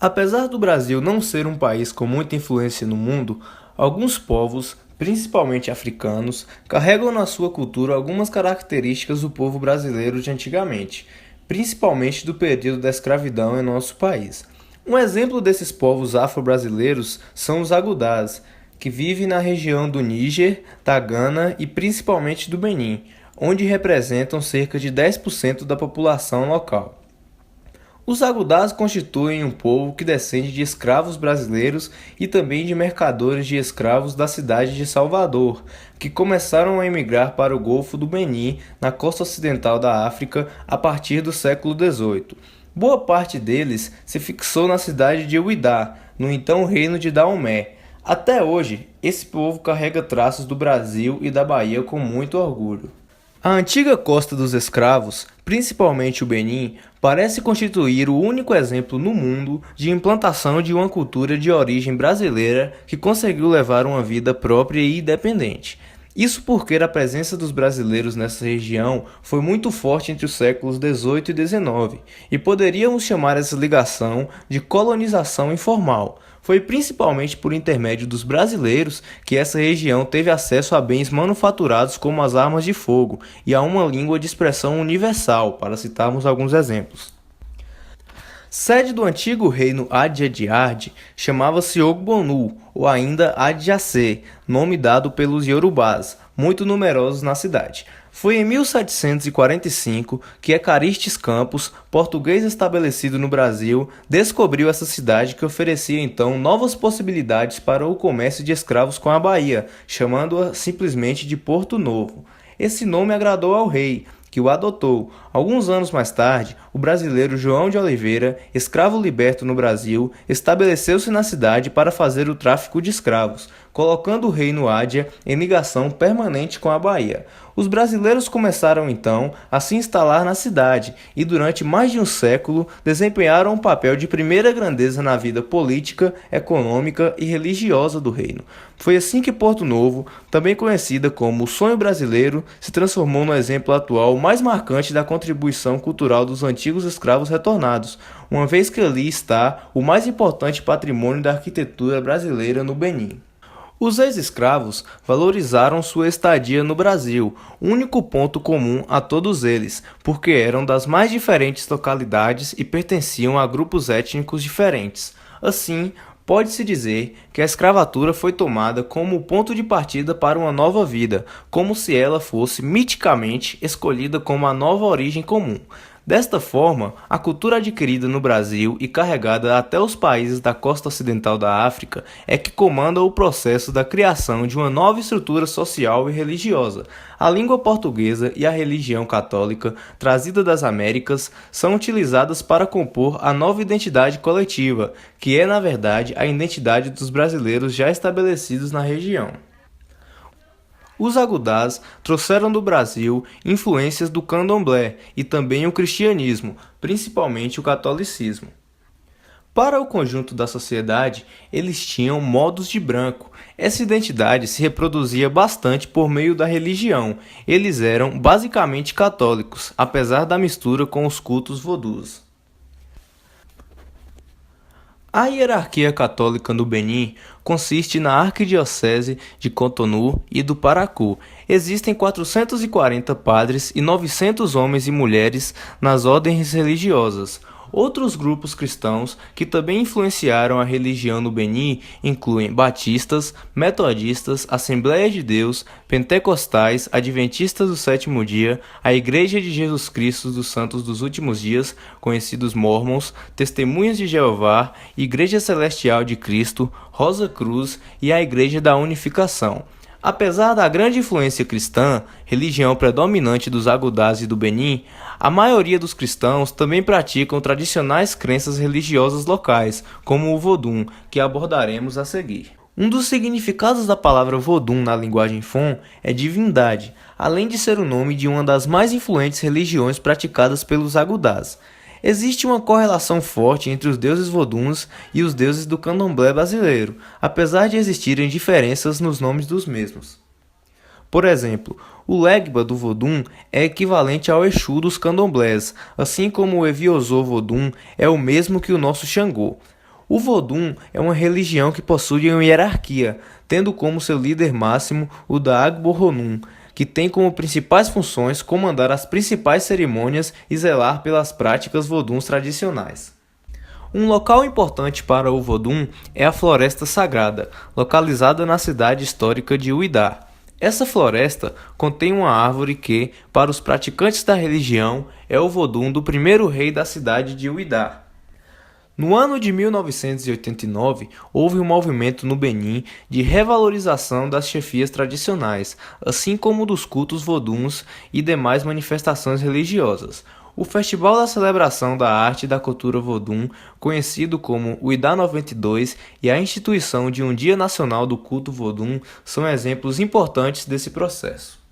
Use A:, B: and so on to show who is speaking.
A: Apesar do Brasil não ser um país com muita influência no mundo, alguns povos, principalmente africanos, carregam na sua cultura algumas características do povo brasileiro de antigamente, principalmente do período da escravidão em nosso país. Um exemplo desses povos afro-brasileiros são os agudás, que vivem na região do Níger, da Gana e principalmente do Benin, onde representam cerca de 10% da população local. Os agudás constituem um povo que descende de escravos brasileiros e também de mercadores de escravos da cidade de Salvador, que começaram a emigrar para o Golfo do Benin, na costa ocidental da África, a partir do século XVIII. Boa parte deles se fixou na cidade de Uidá, no então reino de Daomé. Até hoje, esse povo carrega traços do Brasil e da Bahia com muito orgulho. A antiga costa dos escravos, principalmente o Benin, parece constituir o único exemplo no mundo de implantação de uma cultura de origem brasileira que conseguiu levar uma vida própria e independente. Isso porque a presença dos brasileiros nessa região foi muito forte entre os séculos XVIII e XIX, e poderíamos chamar essa ligação de colonização informal. Foi principalmente por intermédio dos brasileiros que essa região teve acesso a bens manufaturados como as armas de fogo e a uma língua de expressão universal, para citarmos alguns exemplos. Sede do antigo reino Adjadjad chamava-se Ogbonu, ou ainda Adjacê, nome dado pelos Yorubás, muito numerosos na cidade. Foi em 1745 que Ecaristes Campos, português estabelecido no Brasil, descobriu essa cidade que oferecia então novas possibilidades para o comércio de escravos com a Bahia, chamando-a simplesmente de Porto Novo. Esse nome agradou ao rei, que o adotou. Alguns anos mais tarde, o brasileiro João de Oliveira, escravo liberto no Brasil, estabeleceu-se na cidade para fazer o tráfico de escravos, colocando o reino Ádia em ligação permanente com a Bahia. Os brasileiros começaram então a se instalar na cidade e durante mais de um século desempenharam um papel de primeira grandeza na vida política, econômica e religiosa do reino. Foi assim que Porto Novo, também conhecida como o Sonho Brasileiro, se transformou no exemplo atual mais marcante da contribuição cultural dos antigos escravos retornados, uma vez que ali está o mais importante patrimônio da arquitetura brasileira no Benin. Os ex-escravos valorizaram sua estadia no Brasil, único ponto comum a todos eles, porque eram das mais diferentes localidades e pertenciam a grupos étnicos diferentes. Assim, pode-se dizer que a escravatura foi tomada como o ponto de partida para uma nova vida, como se ela fosse miticamente escolhida como a nova origem comum. Desta forma, a cultura adquirida no Brasil e carregada até os países da costa ocidental da África é que comanda o processo da criação de uma nova estrutura social e religiosa. A língua portuguesa e a religião católica, trazida das Américas, são utilizadas para compor a nova identidade coletiva, que é, na verdade, a identidade dos brasileiros já estabelecidos na região. Os agudás trouxeram do Brasil influências do candomblé e também o cristianismo, principalmente o catolicismo. Para o conjunto da sociedade, eles tinham modos de branco. Essa identidade se reproduzia bastante por meio da religião. Eles eram basicamente católicos, apesar da mistura com os cultos vodus. A hierarquia católica no Benin consiste na Arquidiocese de Cotonou e do Paracu. Existem 440 padres e 900 homens e mulheres nas ordens religiosas. Outros grupos cristãos que também influenciaram a religião no Benin incluem batistas, metodistas, Assembleia de Deus, pentecostais, adventistas do sétimo dia, a Igreja de Jesus Cristo dos Santos dos Últimos Dias, conhecidos mormons, Testemunhas de Jeová, Igreja Celestial de Cristo, Rosa Cruz e a Igreja da Unificação. Apesar da grande influência cristã, religião predominante dos agudás e do Benin, a maioria dos cristãos também praticam tradicionais crenças religiosas locais, como o Vodun, que abordaremos a seguir. Um dos significados da palavra Vodun na linguagem Fon é divindade, além de ser o nome de uma das mais influentes religiões praticadas pelos agudás. Existe uma correlação forte entre os deuses voduns e os deuses do candomblé brasileiro, apesar de existirem diferenças nos nomes dos mesmos. Por exemplo, o Legba do Vodun é equivalente ao Exu dos candomblés, assim como o Eviosô Vodun é o mesmo que o nosso Xangô. O Vodun é uma religião que possui uma hierarquia, tendo como seu líder máximo o Daag Honum, que tem como principais funções comandar as principais cerimônias e zelar pelas práticas voduns tradicionais. Um local importante para o Vodun é a Floresta Sagrada, localizada na cidade histórica de Uidá. Essa floresta contém uma árvore que, para os praticantes da religião, é o Vodun do primeiro rei da cidade de Uidá. No ano de 1989, houve um movimento no Benin de revalorização das chefias tradicionais, assim como dos cultos voduns e demais manifestações religiosas. O Festival da Celebração da Arte e da Cultura Vodun, conhecido como o IDA 92, e a instituição de um Dia Nacional do Culto Vodun são exemplos importantes desse processo.